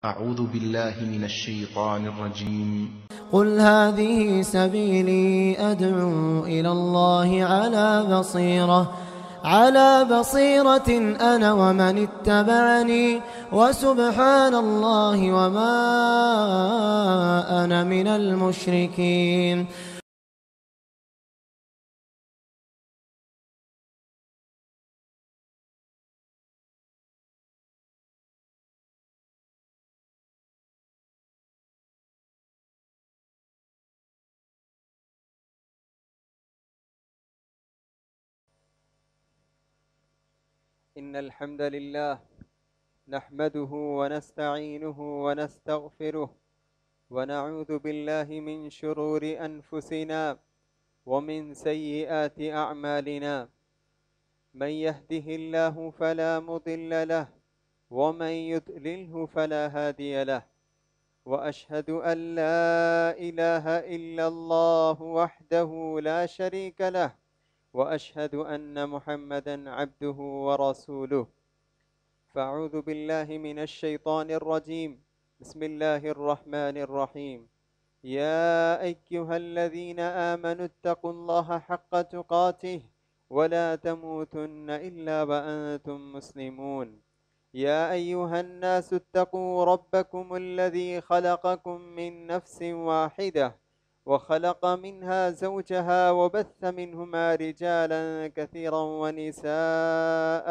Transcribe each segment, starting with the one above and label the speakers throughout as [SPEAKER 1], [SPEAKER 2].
[SPEAKER 1] أعوذ بالله من الشيطان الرجيم.
[SPEAKER 2] قل هذه سبيلي أدعو إلى الله على بصيرة أنا ومن اتبعني وسبحان الله وما أنا من المشركين.
[SPEAKER 3] إن الحمد لله نحمده ونستعينه ونستغفره ونعوذ بالله من شرور أنفسنا ومن سيئات أعمالنا. من يهده الله فلا مضل له ومن يضلله فلا هادي له. وأشهد أن لا إله إلا الله وحده لا شريك له وأشهد أن محمدا عبده ورسوله. فأعوذ بالله من الشيطان الرجيم. بسم الله الرحمن الرحيم. يا أيها الذين آمنوا اتقوا الله حق تقاته ولا تموتن إلا وأنتم مسلمون. يا أيها الناس اتقوا ربكم الذي خلقكم من نفس واحدة وخلق منها زوجها وبث منهما رجالا كثيرا ونساء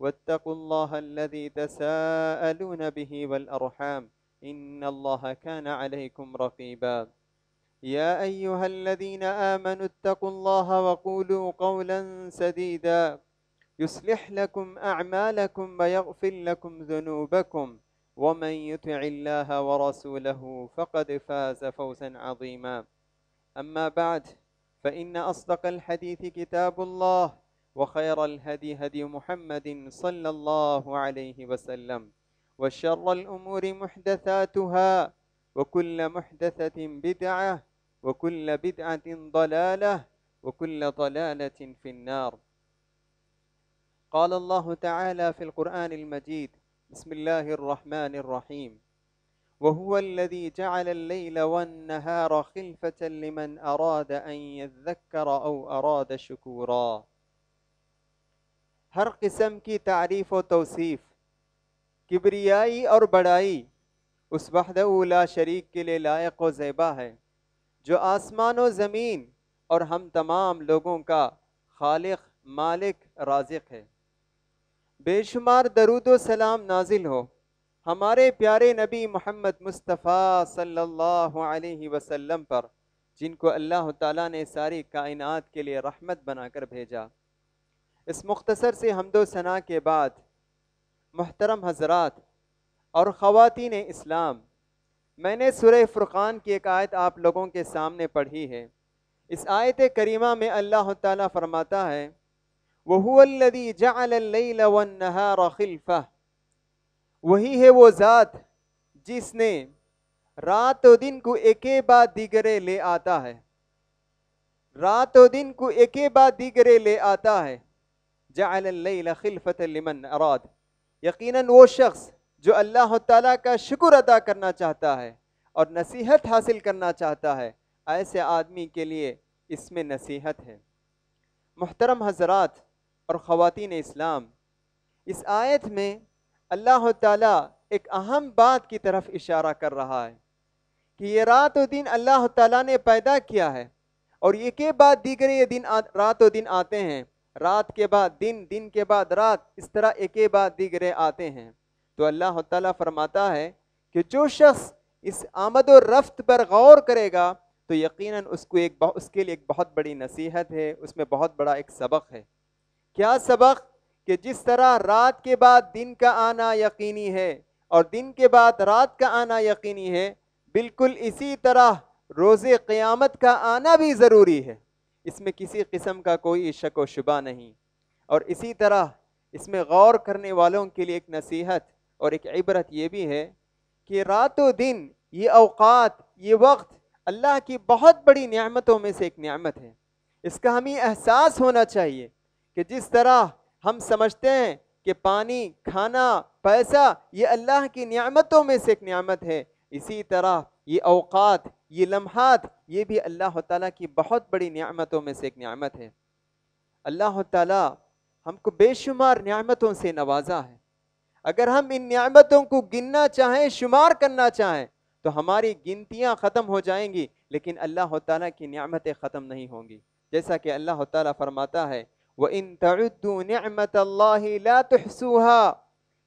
[SPEAKER 3] واتقوا الله الذي تساءلون به والأرحام إن الله كان عليكم رقيبا. يا أيها الذين آمنوا اتقوا الله وقولوا قولا سديدا يصلح لكم أعمالكم ويغفر لكم ذنوبكم ومن يطع الله ورسوله فقد فاز فوزا عظيما. أما بعد فإن أصدق الحديث كتاب الله وخير الهدي هدي محمد صلى الله عليه وسلم وشر الأمور محدثاتها وكل محدثة بدعة وكل بدعة ضلالة وكل ضلالة في النار. قال الله تعالى في القرآن المجيد. بسم الله الرحمن الرحيم. وهو الذي جعل الليل والنهار خلفة لمن أراد أن يذكر أو أراد شكورا. ہر قسم کی تعریف و توصیف، کبریائی اور بڑائی اس وحدہ لا شریک کے لیے لائق و زیبا ہے جو آسمان و زمین اور ہم تمام لوگوں کا خالق، مالک، رازق ہے۔ بے شمار درود و سلام نازل ہو ہمارے پیارے نبی محمد مصطفیٰ صلی اللہ علیہ وسلم پر، جن کو اللہ تعالیٰ نے ساری کائنات کے لیے رحمت بنا کر بھیجا۔ اس مختصر سے حمد و ثنا کے بعد محترم حضرات اور خواتین اسلام، میں نے سورہ فرقان کی ایک آیت آپ لوگوں کے سامنے پڑھی ہے۔ اس آیت کریمہ میں اللہ تعالیٰ فرماتا ہے وَهُوَ الَّذِي جَعَلَ اللَّيْلَ وَالنَّهَارَ خِلْفَةً، وہی ہے وہ ذات جس نے رات و دن کو ایکے بعد دیگرے لے آتا ہے، رات و دن کو ایکے بعد دیگرے لے آتا ہے۔ جعل اللیل خلفۃ لمن اراد، یقیناً وہ شخص جو اللہ تعالیٰ کا شکر ادا کرنا چاہتا ہے اور نصیحت حاصل کرنا چاہتا ہے، ایسے آدمی کے لیے اس میں نصیحت ہے۔ محترم حضرات اور خواتین اسلام، اس آیت میں اللہ تعالیٰ ایک اہم بات کی طرف اشارہ کر رہا ہے کہ یہ رات و دن اللہ تعالیٰ نے پیدا کیا ہے اور یہ کے بعد دیگرے یہ دن رات و دن آتے ہیں، رات کے بعد دن، دن کے بعد رات، اس طرح ایک کے بعد دیگرے آتے ہیں۔ تو اللہ تعالیٰ فرماتا ہے کہ جو شخص اس آمد و رفت پر غور کرے گا تو یقیناً اس کے لیے ایک بہت بڑی نصیحت ہے، اس میں بہت بڑا ایک سبق ہے۔ کیا سبق؟ کہ جس طرح رات کے بعد دن کا آنا یقینی ہے اور دن کے بعد رات کا آنا یقینی ہے، بالکل اسی طرح روز قیامت کا آنا بھی ضروری ہے، اس میں کسی قسم کا کوئی شک و شبہ نہیں۔ اور اسی طرح اس میں غور کرنے والوں کے لیے ایک نصیحت اور ایک عبرت یہ بھی ہے کہ رات و دن، یہ اوقات، یہ وقت اللہ کی بہت بڑی نعمتوں میں سے ایک نعمت ہے۔ اس کا ہمیں احساس ہونا چاہیے کہ جس طرح ہم سمجھتے ہیں کہ پانی، کھانا پیسہ یہ اللہ کی نعمتوں میں سے ایک نعمت ہے، اسی طرح یہ اوقات، یہ لمحات، یہ بھی اللہ تعالیٰ کی بہت بڑی نعمتوں میں سے ایک نعمت ہے۔ اللہ تعالیٰ ہم کو بے شمار نعمتوں سے نوازا ہے۔ اگر ہم ان نعمتوں کو گننا چاہیں، شمار کرنا چاہیں، تو ہماری گنتیاں ختم ہو جائیں گی، لیکن اللہ تعالیٰ کی نعمتیں ختم نہیں ہوں گی۔ جیسا کہ اللہ تعالیٰ فرماتا ہے وَإِن تَعُدُّوا نِعْمَةَ اللَّهِ لَا تُحْصُوهَا،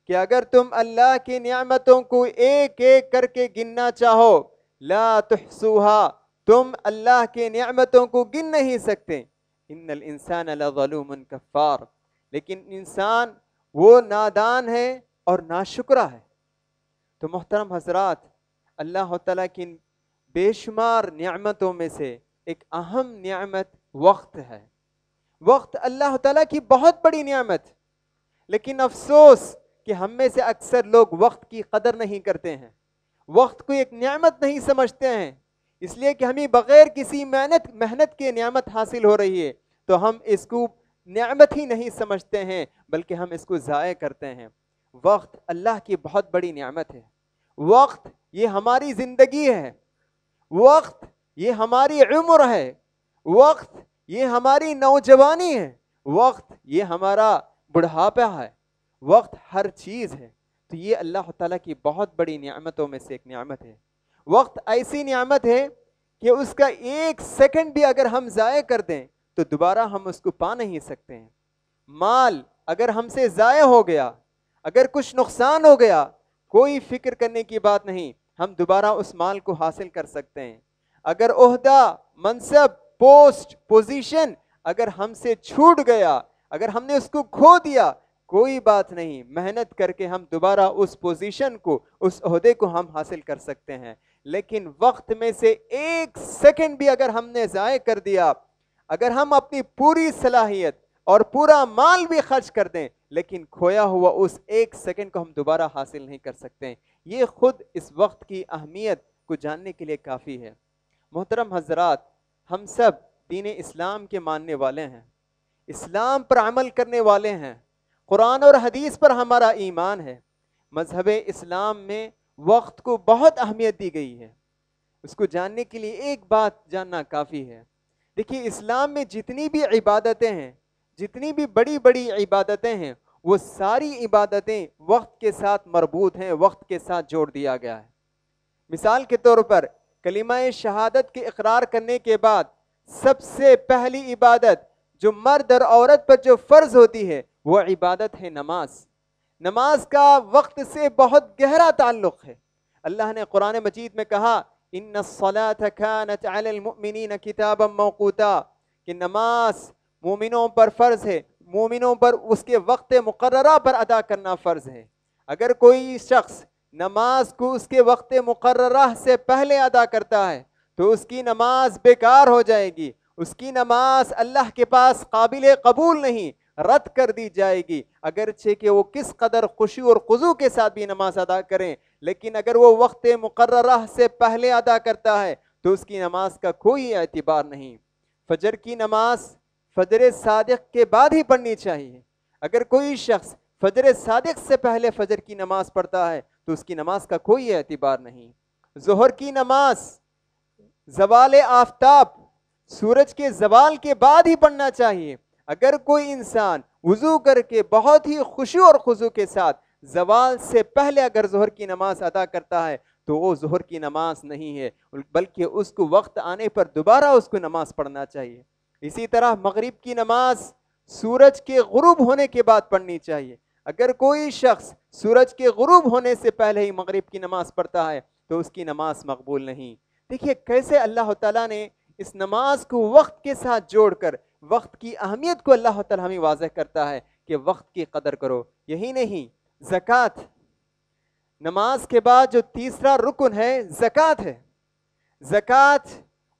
[SPEAKER 3] کہ اگر تم اللہ کی نعمتوں کو ایک ایک کر کے گننا چاہو، لا تحصوها، تم اللہ کی نعمتوں کو گن نہیں سکتے۔ ان الانسان لظلوم کفار، لیکن انسان وہ نادان ہے اور ناشکرا ہے۔ تو محترم حضرات، اللہ تعالیٰ کی بے شمار نعمتوں میں سے ایک اہم نعمت وقت ہے۔ وقت اللہ تعالیٰ کی بہت بڑی نعمت، لیکن افسوس کہ ہم میں سے اکثر لوگ وقت کی قدر نہیں کرتے ہیں، وقت کو ایک نعمت نہیں سمجھتے ہیں، اس لیے کہ ہمیں بغیر کسی محنت کے نعمت حاصل ہو رہی ہے، تو ہم اس کو نعمت ہی نہیں سمجھتے ہیں بلکہ ہم اس کو ضائع کرتے ہیں۔ وقت اللہ کی بہت بڑی نعمت ہے۔ وقت یہ ہماری زندگی ہے، وقت یہ ہماری عمر ہے، وقت یہ ہماری نوجوانی ہے، وقت یہ ہمارا بڑھاپا ہے، وقت ہر چیز ہے۔ تو یہ اللہ تعالیٰ کی بہت بڑی نعمتوں میں سے ایک نعمت ہے۔ وقت ایسی نعمت ہے کہ اس کا ایک سیکنڈ بھی اگر ہم ضائع کر دیں تو دوبارہ ہم اس کو پا نہیں سکتے ہیں۔ مال اگر ہم سے ضائع ہو گیا، اگر کچھ نقصان ہو گیا، کوئی فکر کرنے کی بات نہیں، ہم دوبارہ اس مال کو حاصل کر سکتے ہیں۔ اگر عہدہ، منصب، پوسٹ، پوزیشن اگر ہم سے چھوٹ گیا، اگر ہم نے اس کو کھو دیا، کوئی بات نہیں، محنت کر کے ہم دوبارہ اس پوزیشن کو، اس عہدے کو ہم حاصل کر سکتے ہیں۔ لیکن وقت میں سے ایک سیکنڈ بھی اگر ہم نے ضائع کر دیا، اگر ہم اپنی پوری صلاحیت اور پورا مال بھی خرچ کر دیں، لیکن کھویا ہوا اس ایک سیکنڈ کو ہم دوبارہ حاصل نہیں کر سکتے۔ یہ خود اس وقت کی اہمیت کو جاننے کے لیے کافی ہے۔ محترم حضرات، ہم سب دین اسلام کے ماننے والے ہیں، اسلام پر عمل کرنے والے ہیں، قرآن اور حدیث پر ہمارا ایمان ہے۔ مذہب اسلام میں وقت کو بہت اہمیت دی گئی ہے۔ اس کو جاننے کے لیے ایک بات جاننا کافی ہے۔ دیکھیے، اسلام میں جتنی بھی عبادتیں ہیں، جتنی بھی بڑی بڑی عبادتیں ہیں، وہ ساری عبادتیں وقت کے ساتھ مربوط ہیں، وقت کے ساتھ جوڑ دیا گیا ہے۔ مثال کے طور پر کلمہ شہادت کے اقرار کرنے کے بعد سب سے پہلی عبادت جو مرد اور عورت پر جو فرض ہوتی ہے وہ عبادت ہے نماز۔ نماز کا وقت سے بہت گہرا تعلق ہے۔ اللہ نے قرآن مجید میں کہا ان الصلاة كانت على المؤمنین کتابا موقوتا، کہ نماز مومنوں پر فرض ہے، مومنوں پر اس کے وقت مقررہ پر ادا کرنا فرض ہے۔ اگر کوئی شخص نماز کو اس کے وقت مقررہ سے پہلے ادا کرتا ہے تو اس کی نماز بیکار ہو جائے گی، اس کی نماز اللہ کے پاس قابل قبول نہیں، رد کر دی جائے گی، اگرچہ کہ وہ کس قدر خشوع اور خضوع کے ساتھ بھی نماز ادا کریں، لیکن اگر وہ وقت مقررہ سے پہلے ادا کرتا ہے تو اس کی نماز کا کوئی اعتبار نہیں۔ فجر کی نماز فجر صادق کے بعد ہی پڑھنی چاہیے۔ اگر کوئی شخص فجر صادق سے پہلے فجر کی نماز پڑھتا ہے تو اس کی نماز کا کوئی اعتبار نہیں۔ ظہر کی نماز زوال آفتاب، سورج کے زوال کے بعد ہی پڑھنا چاہیے۔ اگر کوئی انسان وضو کر کے بہت ہی خشوع اور خضوع کے ساتھ زوال سے پہلے اگر ظہر کی نماز ادا کرتا ہے تو وہ ظہر کی نماز نہیں ہے، بلکہ اس کو وقت آنے پر دوبارہ اس کو نماز پڑھنا چاہیے۔ اسی طرح مغرب کی نماز سورج کے غروب ہونے کے بعد پڑھنی چاہیے۔ اگر کوئی شخص سورج کے غروب ہونے سے پہلے ہی مغرب کی نماز پڑھتا ہے تو اس کی نماز مقبول نہیں۔ دیکھیے کیسے اللہ تعالیٰ نے اس نماز کو وقت کے ساتھ جوڑ کر وقت کی اہمیت کو اللہ تعالیٰ ہمیں واضح کرتا ہے کہ وقت کی قدر کرو۔ یہی نہیں، زکوٰۃ، نماز کے بعد جو تیسرا رکن ہے زکوٰۃ ہے۔ زکوٰۃ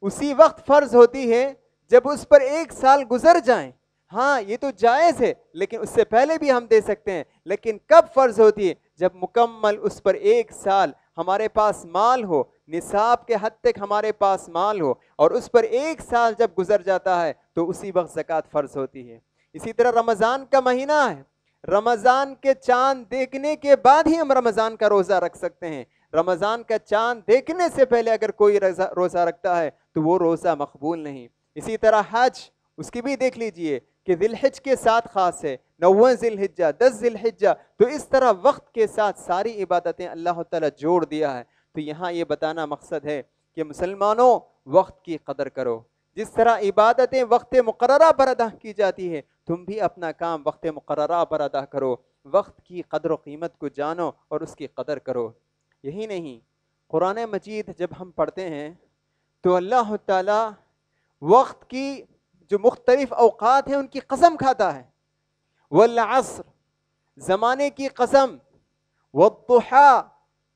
[SPEAKER 3] اسی وقت فرض ہوتی ہے جب اس پر 1 سال گزر جائیں۔ ہاں یہ تو جائز ہے، لیکن اس سے پہلے بھی ہم دے سکتے ہیں، لیکن کب فرض ہوتی ہے؟ جب مکمل اس پر 1 سال ہمارے پاس مال ہو، نصاب کے حد تک ہمارے پاس مال ہو، اور اس پر 1 سال جب گزر جاتا ہے تو اسی وقت زکوٰۃ فرض ہوتی ہے۔ اسی طرح رمضان کا مہینہ ہے، رمضان کے چاند دیکھنے کے بعد ہی ہم رمضان کا روزہ رکھ سکتے ہیں. رمضان کا چاند دیکھنے سے پہلے اگر کوئی روزہ رکھتا ہے تو وہ روزہ مقبول نہیں. اسی طرح حج، اس کی بھی دیکھ لیجئے کہ ذی الحج کے ساتھ خاص ہے، 9 ذی الحجہ، 10 ذی الحجہ. تو اس طرح وقت کے ساتھ ساری عبادتیں اللہ تعالیٰ جوڑ دیا ہے. تو یہاں یہ بتانا مقصد ہے کہ مسلمانوں وقت کی قدر کرو. جس طرح عبادتیں وقت مقررہ پر ادا کی جاتی ہے، تم بھی اپنا کام وقت مقررہ پر ادا کرو. وقت کی قدر و قیمت کو جانو اور اس کی قدر کرو. یہی نہیں، قرآن مجید جب ہم پڑھتے ہیں تو اللہ تعالیٰ وقت کی جو مختلف اوقات ہیں ان کی قسم کھاتا ہے. والعصر، زمانے کی قسم. والضحیٰ،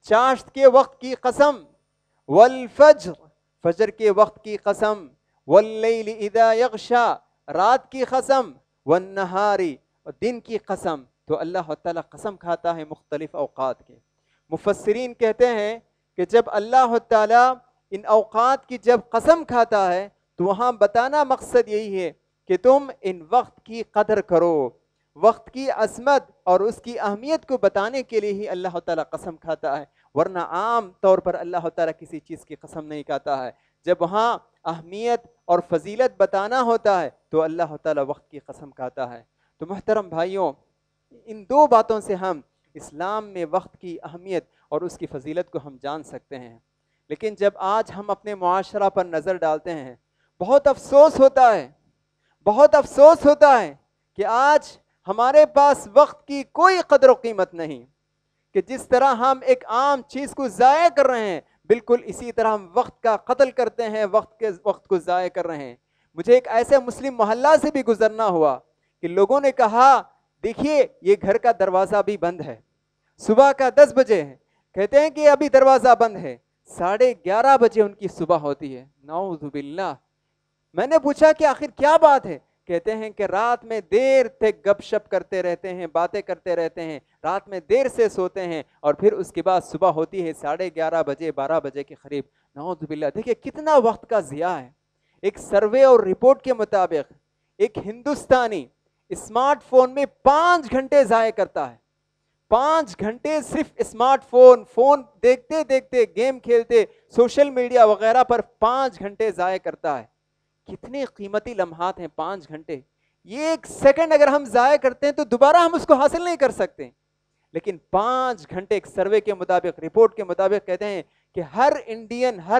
[SPEAKER 3] چاشت کے وقت کی قسم. والفجر، فجر کے وقت کی قسم. واللیل اذا یغشا، رات کی قسم. والنہار، دن کی قسم. تو اللہ تعالیٰ قسم کھاتا ہے مختلف اوقات کے. مفسرین کہتے ہیں کہ جب اللہ تعالیٰ ان اوقات کی جب قسم کھاتا ہے تو وہاں بتانا مقصد یہی ہے کہ تم ان وقت کی قدر کرو. وقت کی عظمت اور اس کی اہمیت کو بتانے کے لیے ہی اللہ تعالیٰ قسم کھاتا ہے، ورنہ عام طور پر اللہ تعالیٰ کسی چیز کی قسم نہیں کھاتا ہے. جب وہاں اہمیت اور فضیلت بتانا ہوتا ہے تو اللہ تعالیٰ وقت کی قسم کھاتا ہے. تو محترم بھائیوں، ان 2 باتوں سے ہم اسلام میں وقت کی اہمیت اور اس کی فضیلت کو ہم جان سکتے ہیں. لیکن جب آج ہم اپنے معاشرہ پر نظر ڈالتے ہیں، بہت افسوس ہوتا ہے کہ آج ہمارے پاس وقت کی کوئی قدر و قیمت نہیں. کہ جس طرح ہم ایک عام چیز کو ضائع کر رہے ہیں، بالکل اسی طرح ہم وقت کا قتل کرتے ہیں، وقت کو ضائع کر رہے ہیں. مجھے ایک ایسے مسلم محلہ سے بھی گزرنا ہوا کہ لوگوں نے کہا دیکھیے یہ گھر کا دروازہ بھی بند ہے، صبح کا 10 بجے ہے، کہتے ہیں کہ ابھی دروازہ بند ہے، 11:30 بجے ان کی صبح ہوتی ہے. نعوذ باللہ. میں نے پوچھا کہ آخر کیا بات ہے؟ کہتے ہیں کہ رات میں دیر تک گپ شپ کرتے رہتے ہیں، باتیں کرتے رہتے ہیں، رات میں دیر سے سوتے ہیں اور پھر اس کے بعد صبح ہوتی ہے 11:30 بجے، 12 بجے کے قریب. نعوذ باللہ. دیکھیں کتنا وقت کا ضیاع ہے. ایک سروے اور رپورٹ کے مطابق ایک ہندوستانی اسمارٹ فون میں 5 گھنٹے ضائع کرتا ہے. 5 گھنٹے صرف اسمارٹ فون دیکھتے دیکھتے، گیم کھیلتے، سوشل میڈیا وغیرہ پر 5 گھنٹے ضائع کرتا ہے. کتنے قیمتی لمحات ہیں 5 گھنٹے. یہ 1 سیکنڈ اگر ہم ضائع کرتے ہیں تو دوبارہ ہم اس کو حاصل نہیں کر سکتے. لیکن 5 گھنٹے ایک سروے کے مطابق، رپورٹ کے مطابق کہتے ہیں کہ ہر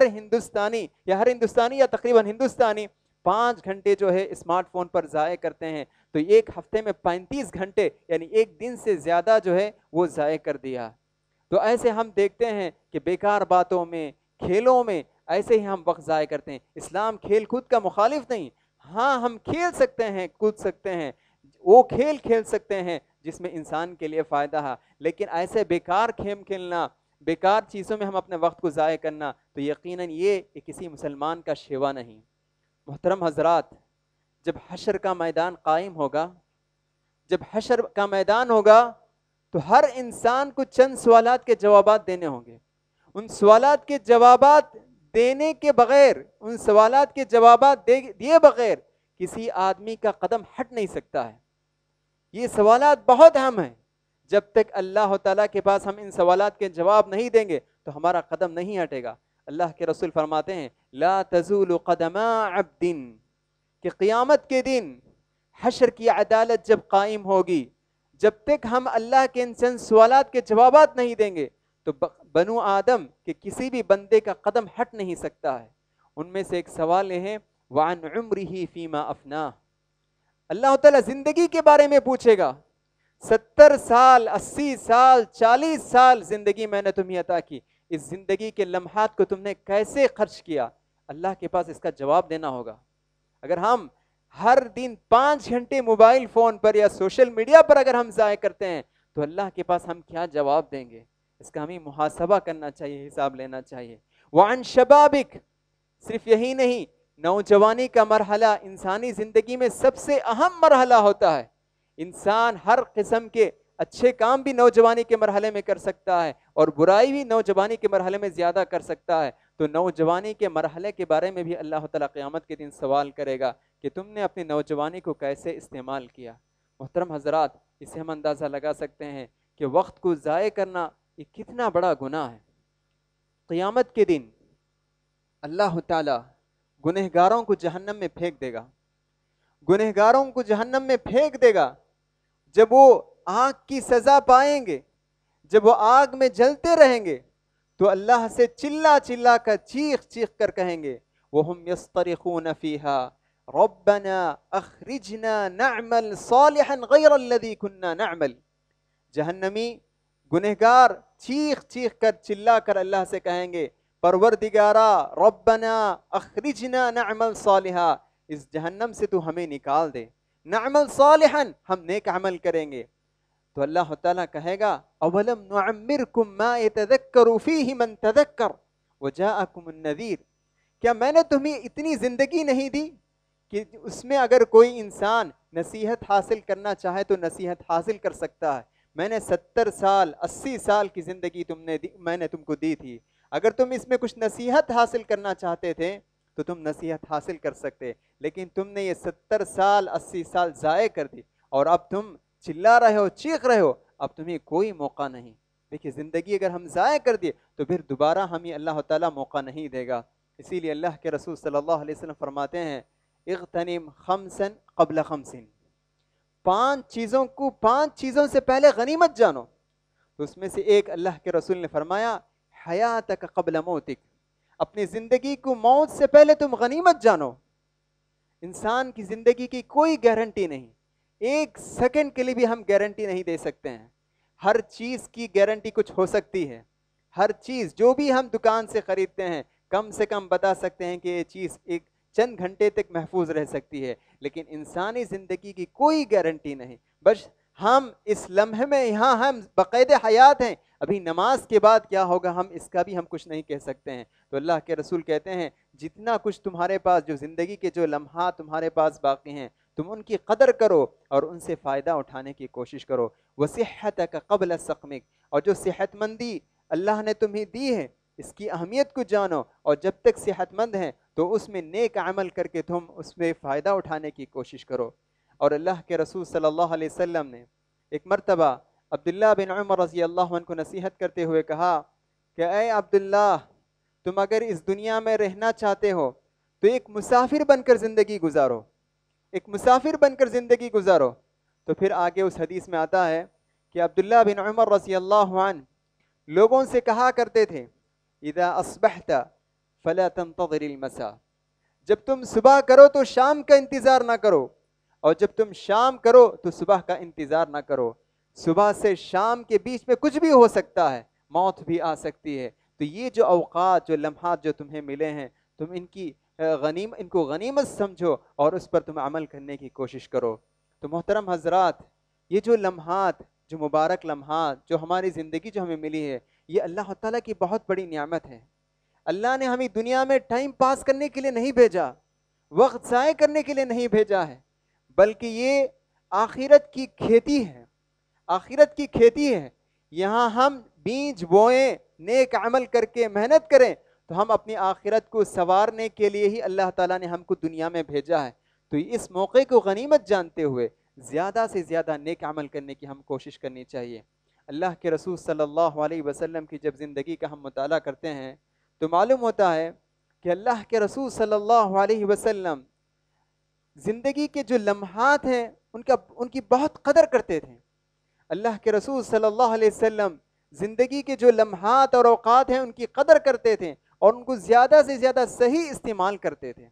[SPEAKER 3] ہندوستانی یا تقریباً ہندوستانی 5 گھنٹے جو ہے اسمارٹ فون پر ضائع کرتے ہیں. تو ایک ہفتے میں 35 گھنٹے یعنی 1 دن سے زیادہ جو ہے وہ ضائع کر دیا. تو ایسے ہم دیکھتے ہیں کہ بیکار باتوں میں، کھیلوں میں ایسے ہی ہم وقت ضائع کرتے ہیں. اسلام کھیل کود کا مخالف نہیں. ہاں ہم کھیل سکتے ہیں، کود سکتے ہیں، وہ کھیل سکتے ہیں جس میں انسان کے لیے فائدہ ہے. لیکن ایسے بیکار کھیل کھیلنا، بیکار چیزوں میں ہم اپنے وقت کو ضائع کرنا، تو یقیناً یہ کسی مسلمان کا شیوا نہیں. محترم حضرات، جب حشر کا میدان قائم ہوگا، جب حشر کا میدان ہوگا تو ہر انسان کو چند سوالات کے جوابات دینے ہوں گے. ان سوالات کے جوابات دینے کے بغیر، ان سوالات کے جوابات دیے بغیر کسی آدمی کا قدم ہٹ نہیں سکتا ہے. یہ سوالات بہت اہم ہیں. جب تک اللہ تعالیٰ کے پاس ہم ان سوالات کے جواب نہیں دیں گے تو ہمارا قدم نہیں ہٹے گا. اللہ کے رسول فرماتے ہیں لا تزول قدم عبد، کہ قیامت کے دن حشر کی عدالت جب قائم ہوگی، جب تک ہم اللہ کے ان چند سوالات کے جوابات نہیں دیں گے تو بنو آدم کے کسی بھی بندے کا قدم ہٹ نہیں سکتا ہے. ان میں سے ایک سوال یہ ہے وعن عمرہ فیما افناہ. اللہ تعالیٰ زندگی کے بارے میں پوچھے گا. 70 سال، 80 سال، 40 سال زندگی میں نے تمہیں عطا کی، اس زندگی کے لمحات کو تم نے کیسے خرچ کیا؟ اللہ کے پاس اس کا جواب دینا ہوگا. اگر ہم ہر دن 5 گھنٹے موبائل فون پر یا سوشل میڈیا پر اگر ہم ضائع کرتے ہیں تو اللہ کے پاس ہم کیا جواب دیں گے؟ اس کا ہمیں محاسبہ کرنا چاہیے، حساب لینا چاہیے. وعن شبابک، صرف یہی نہیں، نوجوانی کا مرحلہ انسانی زندگی میں سب سے اہم مرحلہ ہوتا ہے. انسان ہر قسم کے اچھے کام بھی نوجوانی کے مرحلے میں کر سکتا ہے اور برائی بھی نوجوانی کے مرحلے میں زیادہ کر سکتا ہے. تو نوجوانی کے مرحلے کے بارے میں بھی اللہ تعالیٰ قیامت کے دن سوال کرے گا کہ تم نے اپنی نوجوانی کو کیسے استعمال کیا. محترم حضرات، اس سے ہم اندازہ لگا سکتے ہیں کہ وقت کو ضائع کرنا یہ کتنا بڑا گناہ ہے۔ قیامت کے دن اللہ تعالیٰ گنہگاروں کو جہنم میں پھینک دے گا، گنہگاروں کو جہنم میں پھینک دے گا۔ جب وہ آگ کی سزا پائیں گے، جب وہ آگ میں جلتے رہیں گے، تو اللہ سے چلا چلا کر چیخ چیخ کر کہیں گے وَهُمْ يَصْطَرِخُونَ فِيهَا رَبَّنَا أَخْرِجْنَا نَعْمَلْ صَالِحًا غَيْرَ الَّذِي كُنَّا نَعْمَلْ۔ جہنمی گنہگار چیخ چیخ کر چلا کر اللہ سے کہیں گے پروردگارا ربنا اخرجنا نعمل صالحا، اس جہنم سے تو ہمیں نکال دے، نعمل صالحا، ہم نیک عمل کریں گے۔ تو اللہ تعالیٰ کہے گا اولم نعمرکم ما يتذکر فیہ من تذکر وجاءکم النذیر، کیا میں نے تمہیں اتنی زندگی نہیں دی کہ اس میں اگر کوئی انسان نصیحت حاصل کرنا چاہے تو نصیحت حاصل کر سکتا ہے؟ میں نے 70 سال 80 سال کی زندگی میں نے تم کو دی تھی، اگر تم اس میں کچھ نصیحت حاصل کرنا چاہتے تھے تو تم نصیحت حاصل کر سکتے، لیکن تم نے یہ 70 سال 80 سال ضائع کر دی اور اب تم چلا رہے ہو، چیخ رہے ہو، اب تمہیں کوئی موقع نہیں۔ دیکھیے زندگی اگر ہم ضائع کر دیے تو پھر دوبارہ ہمیں اللہ تعالیٰ موقع نہیں دے گا۔ اسی لیے اللہ کے رسول صلی اللہ علیہ وسلم فرماتے ہیں اغتنم خمسا قبل خمس، 5 چیزوں سے پہلے غنیمت جانو۔ تو اس میں سے ایک اللہ کے رسول نے فرمایا حیاتک قبل موتک، اپنی زندگی کو موت سے پہلے تم غنیمت جانو۔ انسان کی زندگی کی کوئی گارنٹی نہیں، 1 سیکنڈ کے لیے بھی ہم گارنٹی نہیں دے سکتے ہیں۔ ہر چیز کی گارنٹی کچھ ہو سکتی ہے، ہر چیز جو بھی ہم دکان سے خریدتے ہیں کم سے کم بتا سکتے ہیں کہ یہ چیز ایک چند گھنٹے تک محفوظ رہ سکتی ہے، لیکن انسانی زندگی کی کوئی گارنٹی نہیں۔ بس ہم اس لمحے میں یہاں ہم بقید حیات ہیں، ابھی نماز کے بعد کیا ہوگا اس کا بھی ہم کچھ نہیں کہہ سکتے ہیں۔ تو اللہ کے رسول کہتے ہیں جتنا کچھ تمہارے پاس، جو زندگی کے جو لمحات تمہارے پاس باقی ہیں، تم ان کی قدر کرو اور ان سے فائدہ اٹھانے کی کوشش کرو۔ وصحتک قبل سقمک، اور جو صحت مندی اللہ نے تمہیں دی ہے اس کی اہمیت کو جانو، اور جب تک صحت مند ہیں تو اس میں نیک عمل کر کے تم اس میں فائدہ اٹھانے کی کوشش کرو۔ اور اللہ کے رسول صلی اللہ علیہ وسلم نے ایک مرتبہ عبداللہ بن عمر رضی اللہ عنہ کو نصیحت کرتے ہوئے کہا کہ اے عبداللہ، تم اگر اس دنیا میں رہنا چاہتے ہو تو ایک مسافر بن کر زندگی گزارو، ایک مسافر بن کر زندگی گزارو۔ تو پھر آگے اس حدیث میں آتا ہے کہ عبداللہ بن عمر رضی اللہ عنہ لوگوں سے کہا کرتے تھے اذا اصبحت فلا تنتظر المساء، جب تم صبح کرو تو شام کا انتظار نہ کرو، اور جب تم شام کرو تو صبح کا انتظار نہ کرو۔ صبح سے شام کے بیچ میں کچھ بھی ہو سکتا ہے، موت بھی آ سکتی ہے۔ تو یہ جو اوقات، جو لمحات جو تمہیں ملے ہیں، تم ان کو غنیمت سمجھو اور اس پر تم عمل کرنے کی کوشش کرو۔ تو محترم حضرات، یہ جو لمحات، جو مبارک لمحات جو ہماری زندگی جو ہمیں ملی ہے، یہ اللہ تعالیٰ کی بہت بڑی نعمت ہے۔ اللہ نے ہمیں دنیا میں ٹائم پاس کرنے کے لیے نہیں بھیجا، وقت ضائع کرنے کے لیے نہیں بھیجا ہے، بلکہ یہ آخرت کی کھیتی ہے، آخرت کی کھیتی ہے۔ یہاں ہم بیج بوئیں، نیک عمل کر کے محنت کریں تو ہم اپنی آخرت کو سنوارنے کے لیے ہی اللہ تعالیٰ نے ہم کو دنیا میں بھیجا ہے۔ تو اس موقع کو غنیمت جانتے ہوئے زیادہ سے زیادہ نیک عمل کرنے کی ہم کوشش کرنی چاہیے۔ اللہ کے رسول صلی اللہ علیہ وسلم کی جب زندگی کا ہم مطالعہ کرتے ہیں تو معلوم ہوتا ہے کہ اللہ کے رسول صلی اللہ علیہ وسلم زندگی کے جو لمحات ہیں ان کی بہت قدر کرتے تھے۔ اللہ کے رسول صلی اللہ علیہ وسلم زندگی کے جو لمحات اور اوقات ہیں ان کی قدر کرتے تھے اور ان کو زیادہ سے زیادہ صحیح استعمال کرتے تھے۔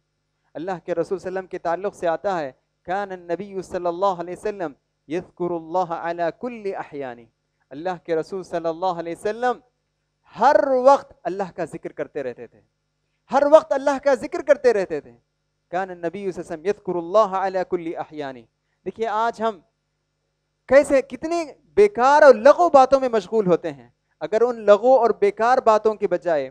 [SPEAKER 3] اللہ کے رسول صلی اللہ علیہ وسلم کے تعلق سے آتا ہے کان النبی صلی اللہ علیہ وسلم یذکر اللہ علی کل احیان، اللہ کے رسول صلی اللہ علیہ وسلم ہر وقت اللہ کا ذکر کرتے رہتے تھے، ہر وقت اللہ کا ذکر کرتے رہتے تھے۔ کان النبی صلی اللہ علیہ وسلم یذکر اللہ علی کل احیان۔ دیکھیے آج ہم کتنی بیکار اور لغو باتوں میں مشغول ہوتے ہیں۔ اگر ان لغو اور بیکار باتوں کے بجائے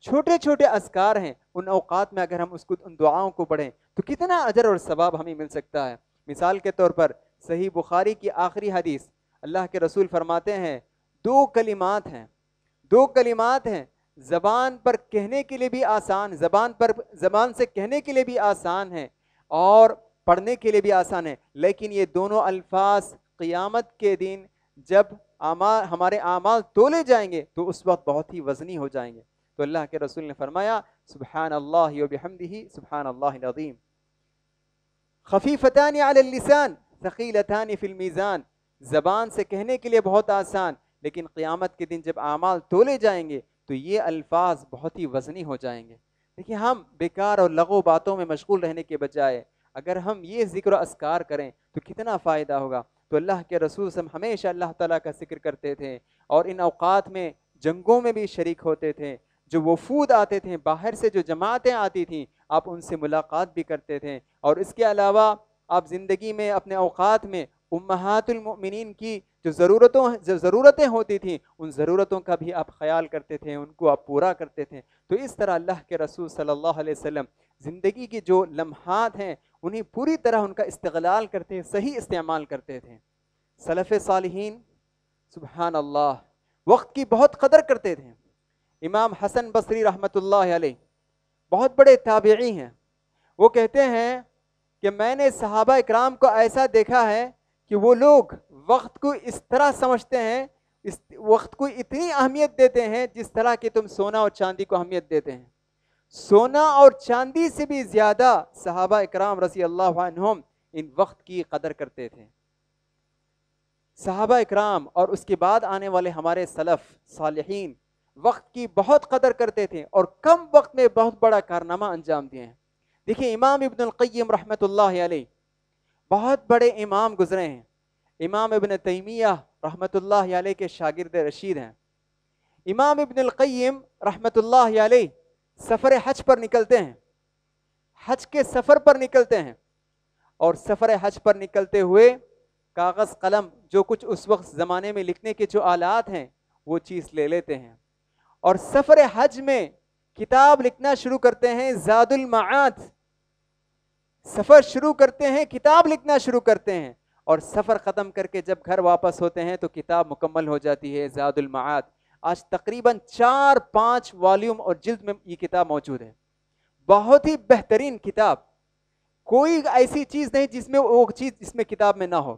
[SPEAKER 3] چھوٹے چھوٹے اذکار ہیں، ان اوقات میں اگر ہم ان دعاؤں کو پڑھیں تو کتنا اجر اور ثواب ہمیں مل سکتا ہے۔ مثال کے طور پر صحیح بخاری کی آخری حدیث، اللہ کے رسول فرماتے ہیں 2 کلمات ہیں زبان پر کہنے کے لیے بھی آسان، زبان سے کہنے کے لیے بھی آسان ہے اور پڑھنے کے لیے بھی آسان ہے، لیکن یہ دونوں الفاظ قیامت کے دن جب ہمارے اعمال تولے جائیں گے تو اس وقت بہت ہی وزنی ہو جائیں گے. تو اللہ کے رسول نے فرمایا سبحان اللہ و بحمدہ سبحان اللہ العظیم. خفیفتان علی اللسان ثقیلتان فی المیزان. زبان سے کہنے کے لیے بہت آسان، لیکن قیامت کے دن جب اعمال تولے جائیں گے تو یہ الفاظ بہت ہی وزنی ہو جائیں گے. دیکھیں ہم بیکار اور لغو باتوں میں مشغول رہنے کے بجائے اگر ہم یہ ذکر و اذکار کریں تو کتنا فائدہ ہوگا. تو اللہ کے رسول صلی اللہ علیہ وسلم ہمیشہ اللہ تعالیٰ کا ذکر کرتے تھے، اور ان اوقات میں جنگوں میں بھی شریک ہوتے تھے. جو وفود آتے تھے باہر سے، جو جماعتیں آتی تھیں، آپ ان سے ملاقات بھی کرتے تھے. اور اس کے علاوہ آپ زندگی میں اپنے اوقات میں امہات المؤمنین کی جو ضرورتیں ہوتی تھیں ان ضرورتوں کا بھی آپ خیال کرتے تھے، ان کو آپ پورا کرتے تھے. تو اس طرح اللہ کے رسول صلی اللہ علیہ وسلم زندگی کی جو لمحات ہیں انہیں پوری طرح ان کا استغلال کرتے، صحیح استعمال کرتے تھے. سلف صالحین سبحان اللہ وقت کی بہت قدر کرتے تھے. امام حسن بصری رحمۃ اللہ علیہ بہت بڑے تابعی ہیں. وہ کہتے ہیں کہ میں نے صحابہ اکرام کو ایسا دیکھا ہے کہ وہ لوگ وقت کو اس طرح سمجھتے ہیں، اس وقت کو اتنی اہمیت دیتے ہیں جس طرح کہ تم سونا اور چاندی کو اہمیت دیتے ہیں. سونا اور چاندی سے بھی زیادہ صحابہ اکرام رضی اللہ عنہم ان وقت کی قدر کرتے تھے. صحابہ اکرام اور اس کے بعد آنے والے ہمارے سلف صالحین وقت کی بہت قدر کرتے تھے اور کم وقت میں بہت بڑا کارنامہ انجام دیے ہیں. دیکھیں امام ابن القیم رحمۃ اللہ علیہ بہت بڑے امام گزرے ہیں. امام ابن تیمیہ رحمۃ اللہ علیہ کے شاگرد رشید ہیں. امام ابن القیم رحمۃ اللہ علیہ سفر حج پر نکلتے ہیں، حج کے سفر پر نکلتے ہیں، اور سفر حج پر نکلتے ہوئے کاغذ قلم جو کچھ اس وقت زمانے میں لکھنے کے جو آلات ہیں وہ چیز لے لیتے ہیں، اور سفر حج میں کتاب لکھنا شروع کرتے ہیں. زاد المعاد سفر شروع کرتے ہیں، کتاب لکھنا شروع کرتے ہیں، اور سفر ختم کر کے جب گھر واپس ہوتے ہیں تو کتاب مکمل ہو جاتی ہے زاد المعاد. آج تقریباً 4-5 والیوم اور جلد میں یہ کتاب موجود ہے. بہت ہی بہترین کتاب، کوئی ایسی چیز نہیں جس میں وہ چیز اس میں کتاب میں نہ ہو.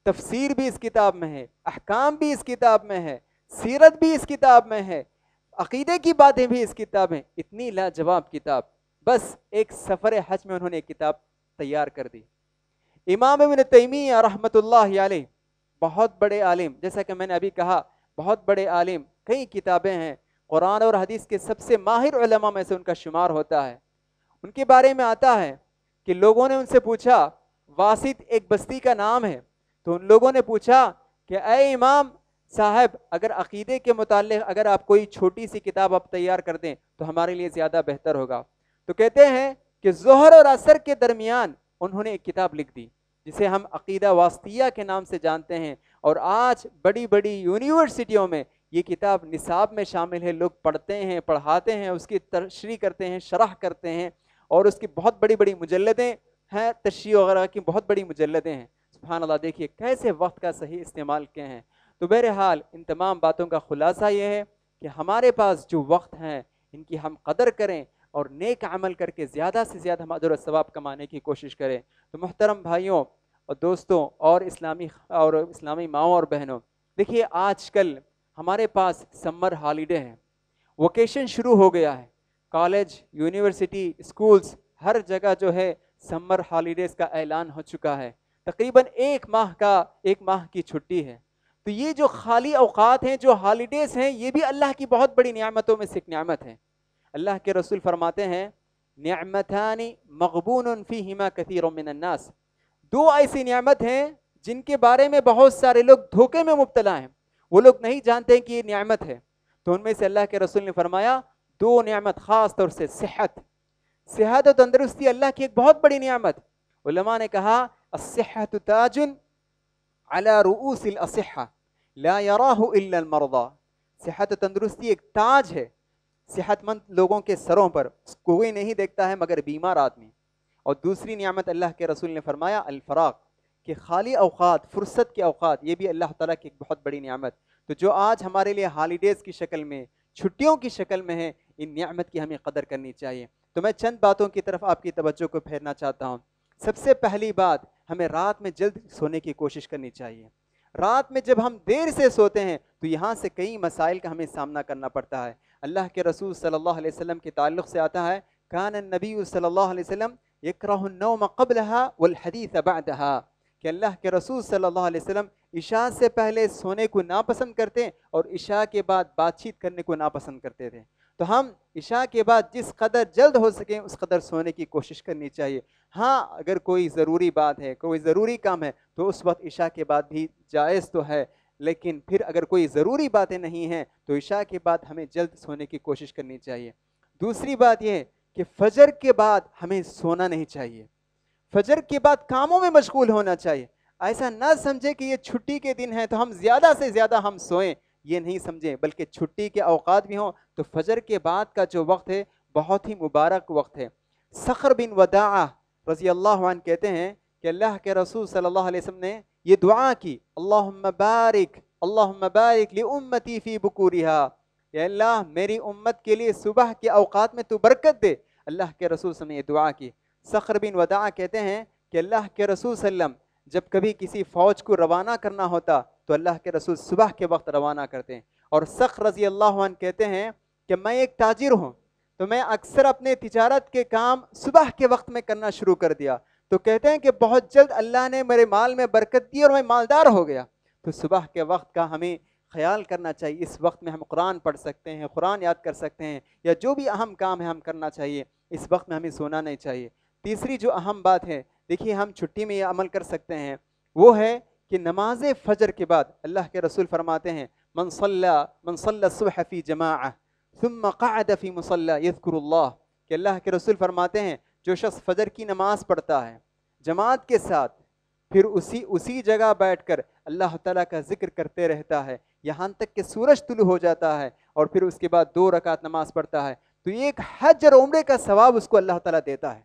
[SPEAKER 3] تفسیر بھی اس کتاب میں ہے، احکام بھی اس کتاب میں ہے، سیرت بھی اس کتاب میں ہے، عقیدے کی باتیں بھی اس کتاب میں. اتنی لاجواب کتاب، بس ایک سفر حج میں انہوں نے ایک کتاب تیار کر دی. امام ابن تیمیہ رحمۃ اللہ علیہ بہت بڑے عالم، جیسا کہ میں نے ابھی کہا بہت بڑے عالم، کئی کتابیں ہیں، قرآن اور حدیث کے سب سے ماہر علماء میں سے ان کا شمار ہوتا ہے. ان کے بارے میں آتا ہے کہ لوگوں نے ان سے پوچھا، واسط ایک بستی کا نام ہے، تو ان لوگوں نے پوچھا کہ اے امام صاحب اگر عقیدے کے متعلق اگر آپ کوئی چھوٹی سی کتاب آپ تیار کر دیں تو ہمارے لیے زیادہ بہتر ہوگا. تو کہتے ہیں کہ ظہر اور عصر کے درمیان انہوں نے ایک کتاب لکھ دی جسے ہم عقیدہ واسطیہ کے نام سے جانتے ہیں، اور آج بڑی بڑی یونیورسٹیوں میں یہ کتاب نصاب میں شامل ہے. لوگ پڑھتے ہیں، پڑھاتے ہیں، اس کی تشریح کرتے ہیں، شرح کرتے ہیں، اور اس کی بہت بڑی بڑی مجلدیں ہیں، تشریح وغیرہ کی بہت بڑی مجلدیں ہیں. سبحان اللہ، دیکھیے کیسے وقت کا صحیح استعمال کیے ہیں. تو بہرحال ان تمام باتوں کا خلاصہ یہ ہے کہ ہمارے پاس جو وقت ہیں ان کی ہم قدر کریں اور نیک عمل کر کے زیادہ سے زیادہ ہم اجر و ثواب کمانے کی کوشش کریں. تو محترم بھائیوں اور دوستوں اور اسلامی ماؤں اور بہنوں، دیکھیے آج کل ہمارے پاس سمر ہالیڈے ہیں، ویکیشن شروع ہو گیا ہے. کالج، یونیورسٹی، اسکولز ہر جگہ جو ہے سمر ہالیڈیز کا اعلان ہو چکا ہے. تقریباً ایک ماہ کی چھٹی ہے. تو یہ جو خالی اوقات ہیں، جو ہالیڈیز ہیں، یہ بھی اللہ کی بہت بڑی نعمتوں میں سے ایک نعمت ہے. اللہ کے رسول فرماتے ہیں نعمتان مغبون فیہما کثیر من الناس. دو ایسی نعمت ہیں جن کے بارے میں بہت سارے لوگ دھوکے میں مبتلا ہیں، وہ لوگ نہیں جانتے کہ یہ نعمت ہے. تو ان میں سے اللہ کے رسول نے فرمایا دو نعمت، خاص طور سے صحت و تندرستی اللہ کی ایک بہت بڑی نعمت. علماء نے کہا الصحت تاج علی رؤوس الاصحہ لا یراہ الا المرضى. صحت و تندرستی ایک تاج ہے صحت مند لوگوں کے سروں پر، کوئی نہیں دیکھتا ہے مگر بیمار آدمی. اور دوسری نعمت اللہ کے رسول نے فرمایا الفراغ، کہ خالی اوقات، فرصت کے اوقات، یہ بھی اللہ تعالیٰ کی ایک بہت بڑی نعمت. تو جو آج ہمارے لیے ہالیڈیز کی شکل میں، چھٹیوں کی شکل میں ہے، ان نعمت کی ہمیں قدر کرنی چاہیے. تو میں چند باتوں کی طرف آپ کی توجہ کو پھیرنا چاہتا ہوں. سب سے پہلی بات، ہمیں رات میں جلد سونے کی کوشش کرنی چاہیے. رات میں جب ہم دیر سے سوتے ہیں تو یہاں سے کئی مسائل کا ہمیں سامنا کرنا پڑتا ہے. اللہ کے رسول صلی اللہ علیہ وسلم کے تعلق سے آتا ہے کان النبی صلی اللہ علیہ وسلم یکرہ النوم قبلها والحدیث بعدها, کہ اللہ کے رسول صلی اللہ علیہ وسلم عشاء سے پہلے سونے کو ناپسند کرتے اور عشاء کے بعد بات چیت کرنے کو ناپسند کرتے تھے. تو ہم عشاء کے بعد جس قدر جلد ہو سکیں اس قدر سونے کی کوشش کرنی چاہیے. ہاں اگر کوئی ضروری بات ہے, کوئی ضروری کام ہے تو اس وقت عشاء کے بعد بھی جائز تو ہے, لیکن پھر اگر کوئی ضروری باتیں نہیں ہیں تو عشاء کے بعد ہمیں جلد سونے کی کوشش کرنی چاہیے. دوسری بات یہ ہے کہ فجر کے بعد ہمیں سونا نہیں چاہیے. فجر کے بعد کاموں میں مشغول ہونا چاہیے. ایسا نہ سمجھے کہ یہ چھٹی کے دن ہیں تو ہم زیادہ سے زیادہ ہم سوئیں, یہ نہیں سمجھیں, بلکہ چھٹی کے اوقات بھی ہوں تو فجر کے بعد کا جو وقت ہے بہت ہی مبارک وقت ہے. صخر بن وداعہ رضی اللہ عنہ کہتے ہیں کہ اللہ کے رسول صلی اللہ علیہ وسلم نے یہ دعا کی, اللہم بارک لامتی فی بکورہا, یا اللہ میری امت کے لیے صبح کے اوقات میں تو برکت دے. اللہ کے رسول صلی اللہ علیہ وسلم نے یہ دعا کی. صخر بن وداعہ کہتے ہیں کہ اللہ کے رسول صلی اللہ علیہ وسلم جب کبھی کسی فوج کو روانہ کرنا ہوتا تو اللہ کے رسول صبح کے وقت روانہ کرتے ہیں. اور صخر رضی اللہ عنہ کہتے ہیں کہ میں ایک تاجر ہوں تو میں اکثر اپنے تجارت کے کام صبح کے وقت میں کرنا شروع کر دیا, تو کہتے ہیں کہ بہت جلد اللہ نے میرے مال میں برکت دی اور میں مالدار ہو گیا. تو صبح کے وقت کا ہمیں خیال کرنا چاہیے. اس وقت میں ہم قرآن پڑھ سکتے ہیں, قرآن یاد کر سکتے ہیں, یا جو بھی اہم کام ہے ہم کرنا چاہیے. اس وقت میں ہمیں سونا نہیں چاہیے. تیسری جو اہم بات ہے, دیکھیے ہم چھٹی میں یہ عمل کر سکتے ہیں, وہ ہے کہ نماز فجر کے بعد اللہ کے رسول فرماتے ہیں من صلی الصبح فی جماعہ ثم قعد فی مصلی یذکر اللہ, کہ اللہ کے رسول فرماتے ہیں جو شخص فجر کی نماز پڑھتا ہے جماعت کے ساتھ, پھر اسی جگہ بیٹھ کر اللہ تعالیٰ کا ذکر کرتے رہتا ہے یہاں تک کہ سورج طلوع ہو جاتا ہے, اور پھر اس کے بعد 2 رکعت نماز پڑھتا ہے, تو یہ ایک حج اور عمرے کا ثواب اس کو اللہ تعالیٰ دیتا ہے.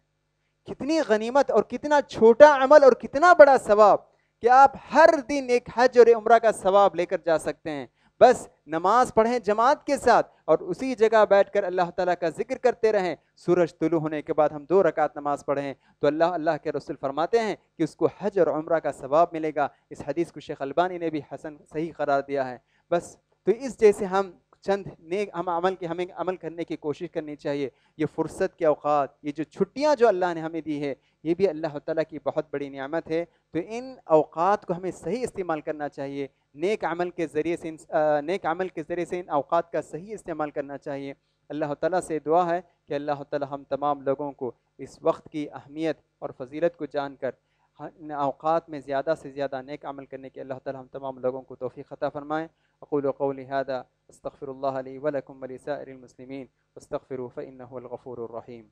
[SPEAKER 3] کتنی غنیمت اور کتنا چھوٹا عمل اور کتنا بڑا ثواب کہ آپ ہر دن ایک حج اور عمرہ کا ثواب لے کر جا سکتے ہیں. بس نماز پڑھیں جماعت کے ساتھ اور اسی جگہ بیٹھ کر اللہ تعالیٰ کا ذکر کرتے رہیں. سورج طلوع ہونے کے بعد ہم 2 رکعت نماز پڑھیں تو اللہ کے رسول فرماتے ہیں کہ اس کو حج اور عمرہ کا ثواب ملے گا. اس حدیث کو شیخ البانی نے بھی حسن صحیح قرار دیا ہے. بس تو اس جیسے ہم چند نیک ہمیں عمل کرنے کی کوشش کرنی چاہیے. یہ فرصت کے اوقات, یہ جو چھٹیاں جو اللہ نے ہمیں دی ہے, یہ بھی اللہ تعالیٰ کی بہت بڑی نعمت ہے. تو ان اوقات کو ہمیں صحیح استعمال کرنا چاہیے. نیک عمل کے ذریعے سے ان اوقات کا صحیح استعمال کرنا چاہیے. اللہ تعالیٰ سے دعا ہے کہ اللہ تعالیٰ ہم تمام لوگوں کو اس وقت کی اہمیت اور فضیلت کو جان کر ان اوقات میں زیادہ سے زیادہ نیک عمل کرنے کے اللہ تعالیٰ ہم تمام لوگوں کو توفیق عطا فرمائیں. اقول قولی هذا استغفر الله لي ولكم ولسائر المسلمين واستغفروه فإنه هو الغفور الرحيم.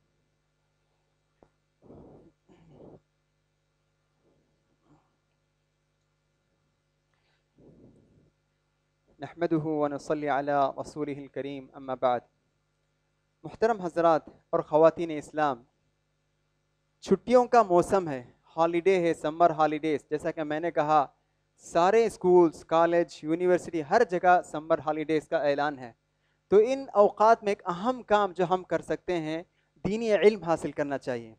[SPEAKER 3] نحمده ونصلي على رسوله الكريم اما بعد. محترم حضرات اور خواتین اسلام, چھٹیوں کا موسم ہے, ہالیڈے ہے, سمر ہالیڈیز. جیسا کہ میں نے کہا سارے اسکولز, کالج, یونیورسٹی ہر جگہ سمر ہالیڈیز کا اعلان ہے. تو ان اوقات میں ایک اہم کام جو ہم کر سکتے ہیں, دینی علم حاصل کرنا چاہیے.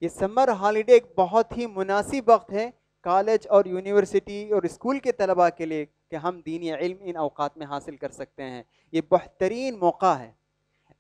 [SPEAKER 3] یہ سمر ہالیڈے ایک بہت ہی مناسب وقت ہے کالج اور یونیورسٹی اور اسکول کے طلباء کے لیے کہ ہم دینی علم ان اوقات میں حاصل کر سکتے ہیں. یہ بہترین موقع ہے.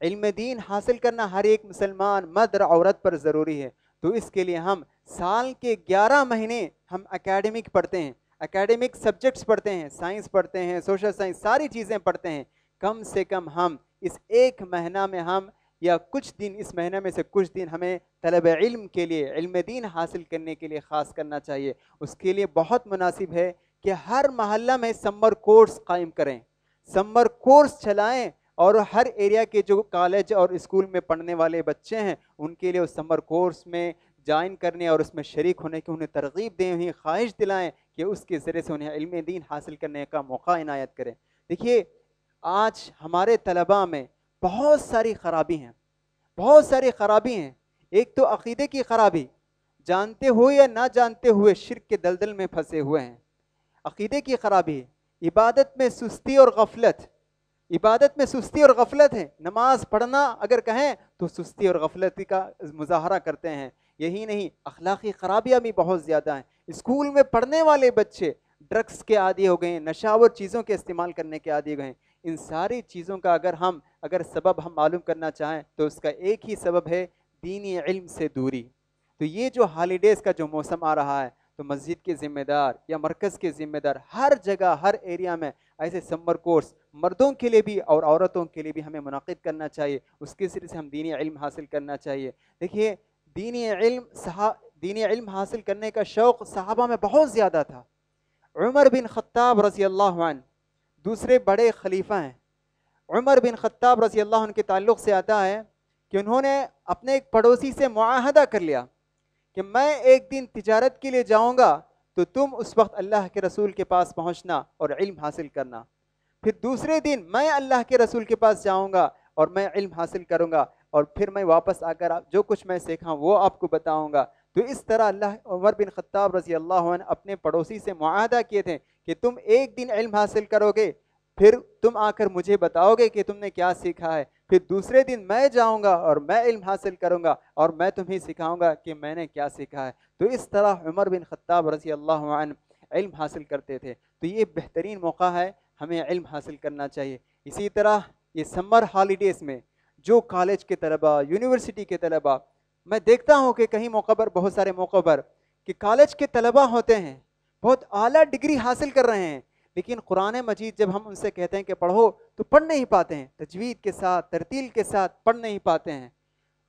[SPEAKER 3] علم دین حاصل کرنا ہر ایک مسلمان مرد اور عورت پر ضروری ہے. تو اس کے لیے ہم سال کے 11 مہینے ہم اکیڈمک پڑھتے ہیں, اکیڈمک سبجیکٹس پڑھتے ہیں, سائنس پڑھتے ہیں, سوشل سائنس, ساری چیزیں پڑھتے ہیں. کم سے کم ہم اس 1 مہینہ میں ہم یا کچھ دن, اس مہینہ میں سے کچھ دن ہمیں طلب علم کے لیے, علم دین حاصل کرنے کے لیے خاص کرنا چاہیے. اس کے لیے بہت مناسب ہے کہ ہر محلہ میں سمر کورس قائم کریں, سمر کورس چلائیں, اور ہر ایریا کے جو کالج اور اسکول میں پڑھنے والے بچے ہیں ان کے لیے اس سمر کورس میں جوائن کرنے اور اس میں شریک ہونے کی انہیں ترغیب دیں, انہیں خواہش دلائیں کہ اس کے ذریعے سے انہیں علم دین حاصل کرنے کا موقع عنایت کریں. دیکھیے آج ہمارے طلباء میں بہت ساری خرابی ہیں, بہت ساری خرابی ہیں. ایک تو عقیدے کی خرابی, جانتے ہوئے یا نہ جانتے ہوئے شرک کے دلدل میں پھنسے ہوئے ہیں. عقیدے کی خرابی, عبادت میں سستی اور غفلت, عبادت میں سستی اور غفلت ہے. نماز پڑھنا اگر کہیں تو سستی اور غفلتی کا مظاہرہ کرتے ہیں. یہی نہیں، اخلاقی خرابیاں بھی بہت زیادہ ہیں. اسکول میں پڑھنے والے بچے ڈرگس کے عادی ہو گئے ہیں، نشاور چیزوں کے استعمال کرنے کے عادی ہو گئے ہیں. ان ساری چیزوں کا اگر سبب ہم معلوم کرنا چاہیں تو اس کا ایک ہی سبب ہے دینی علم سے دوری. تو یہ جو ہالیڈیز کا جو موسم آ رہا ہے تو مسجد کے ذمہ دار یا مرکز کے ذمہ دار ہر جگہ ہر ایریا میں ایسے سمر کورس مردوں کے لیے بھی اور عورتوں کے لیے بھی ہمیں منعقد کرنا چاہیے. اس کے ذریعے سے ہم دینی علم حاصل کرنا چاہیے. دیکھیے دینی علم حاصل کرنے کا شوق صحابہ میں بہت زیادہ تھا. عمر بن خطاب رضی اللہ عنہ دوسرے بڑے خلیفہ ہیں. عمر بن خطاب رضی اللہ عنہ کے تعلق سے آتا ہے کہ انہوں نے اپنے ایک پڑوسی سے معاہدہ کر لیا کہ میں ایک دن تجارت کے لیے جاؤں گا تو تم اس وقت اللہ کے رسول کے پاس پہنچنا اور علم حاصل کرنا. پھر دوسرے دن میں اللہ کے رسول کے پاس جاؤں گا اور میں علم حاصل کروں گا اور پھر میں واپس آ کر جو کچھ میں سیکھا وہ آپ کو بتاؤں گا. تو اس طرح عمر بن خطاب رضی اللہ عنہ اپنے پڑوسی سے معاہدہ کیے تھے کہ تم ایک دن علم حاصل کرو گے پھر تم آ کر مجھے بتاؤ گے کہ تم نے کیا سیکھا ہے. پھر دوسرے دن میں جاؤں گا اور میں علم حاصل کروں گا اور میں تمہیں سکھاؤں گا کہ میں نے کیا سیکھا ہے. تو اس طرح عمر بن خطاب رضی اللہ عنہ علم حاصل کرتے تھے. تو یہ بہترین موقع ہے، ہمیں علم حاصل کرنا چاہیے. اسی طرح یہ سمر ہالیڈیز میں جو کالج کے طلباء، یونیورسٹی کے طلباء، میں دیکھتا ہوں کہ کہیں موقع پر، بہت سارے موقع پر کہ کالج کے طلباء ہوتے ہیں بہت اعلیٰ ڈگری حاصل کر رہے ہیں، لیکن قرآن مجید جب ہم ان سے کہتے ہیں کہ پڑھو تو پڑھ نہیں پاتے ہیں، تجوید کے ساتھ ترتیل کے ساتھ پڑھ نہیں پاتے ہیں.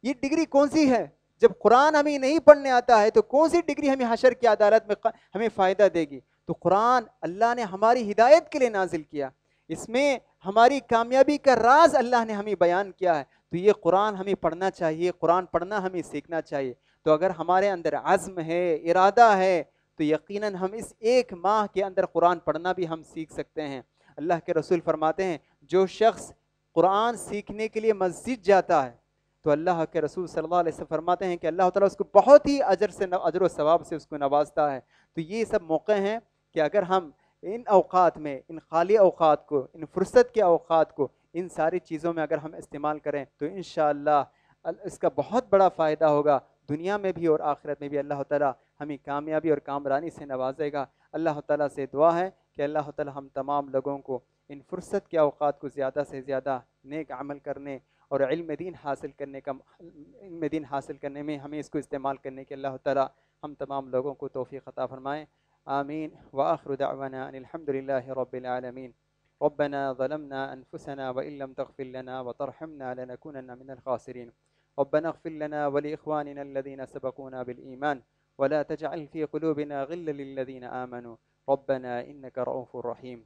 [SPEAKER 3] یہ ڈگری کون سی ہے؟ جب قرآن ہمیں نہیں پڑھنے آتا ہے تو کون سی ڈگری ہمیں حشر کی عدالت میں ہمیں فائدہ دے گی؟ تو قرآن اللہ نے ہماری ہدایت کے لیے نازل کیا، اس میں ہماری کامیابی کا راز اللہ نے ہمیں بیان کیا ہے. تو یہ قرآن ہمیں پڑھنا چاہیے، قرآن پڑھنا ہمیں سیکھنا چاہیے. تو اگر ہمارے اندر عزم ہے، ارادہ ہے تو یقیناً ہم اس ایک ماہ کے اندر قرآن پڑھنا بھی ہم سیکھ سکتے ہیں. اللہ کے رسول فرماتے ہیں جو شخص قرآن سیکھنے کے لیے مسجد جاتا ہے تو اللہ کے رسول صلی اللہ علیہ وسلم فرماتے ہیں کہ اللہ تعالیٰ اس کو بہت ہی اجر و ثواب سے اس کو نوازتا ہے. تو یہ سب موقع ہیں کہ اگر ہم ان اوقات میں، ان خالی اوقات کو، ان فرصت کے اوقات کو ان ساری چیزوں میں اگر ہم استعمال کریں تو انشاءاللہ اس کا بہت بڑا فائدہ ہوگا، دنیا میں بھی اور آخرت میں بھی. اللہ تعالیٰ ہمیں کامیابی اور کامرانی سے نوازے گا. اللہ تعالیٰ سے دعا ہے کہ اللہ تعالیٰ ہم تمام لوگوں کو ان فرصت کے اوقات کو زیادہ سے زیادہ نیک عمل کرنے اور علم دین حاصل کرنے میں ہمیں اس کو استعمال کرنے کے اللہ تعالیٰ ہم تمام لوگوں کو توفیق عطا فرمائیں. آمین. وآخر دعوانا ان الحمد للہ رب العالمین. ربنا ظلمنا أنفسنا وإن لم تغفر لنا وترحمنا لنكونن من الخاسرين. ربنا اغفر لنا ولإخواننا الذين سبقونا بالإيمان ولا تجعل في قلوبنا غلا للذين آمنوا ربنا إنك رؤوف رحيم.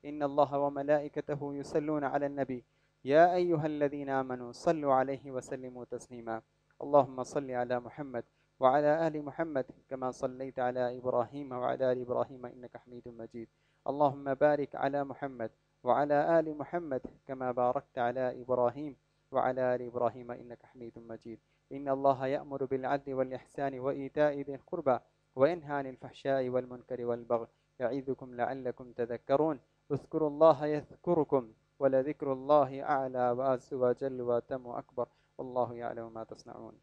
[SPEAKER 3] إن الله وملائكته يصلون على النبي يا أيها الذين آمنوا صلوا عليه وسلموا تسليما. اللهم صل على محمد وعلى آل محمد كما صليت على إبراهيم وعلى آل إبراهيم إنك حميد مجيد. اللهم بارك على محمد وعلى آل محمد كما باركت على إبراهيم وعلى آل إبراهيم إنك حميد مجيد. إن الله يأمر بالعدل والإحسان وإيتاء ذي القربى وينهى عن الفحشاء والمنكر والبغي يعظكم لعلكم تذكرون. اذكروا الله يذكركم ولذكر الله أعلى وأعز وجل وأتم أكبر والله يعلم ما تصنعون.